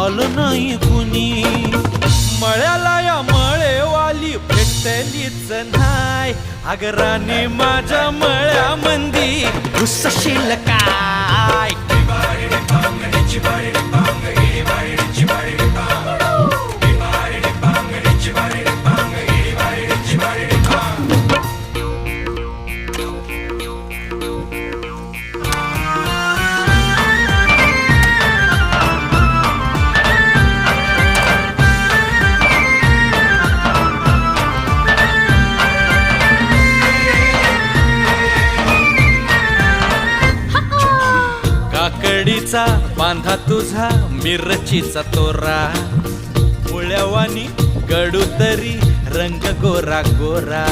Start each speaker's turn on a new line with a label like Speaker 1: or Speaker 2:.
Speaker 1: आलं नाही कुणी. मळ्याला या मळेवाली भेटलीच नाय. अग राणी माझ्या मळ्यामंदी घुसशील काय. काकडीचा बांधा तुझा मिरचीचा तोरा. मुळ्यावानी गडू तरी रंग गोरा गोरा.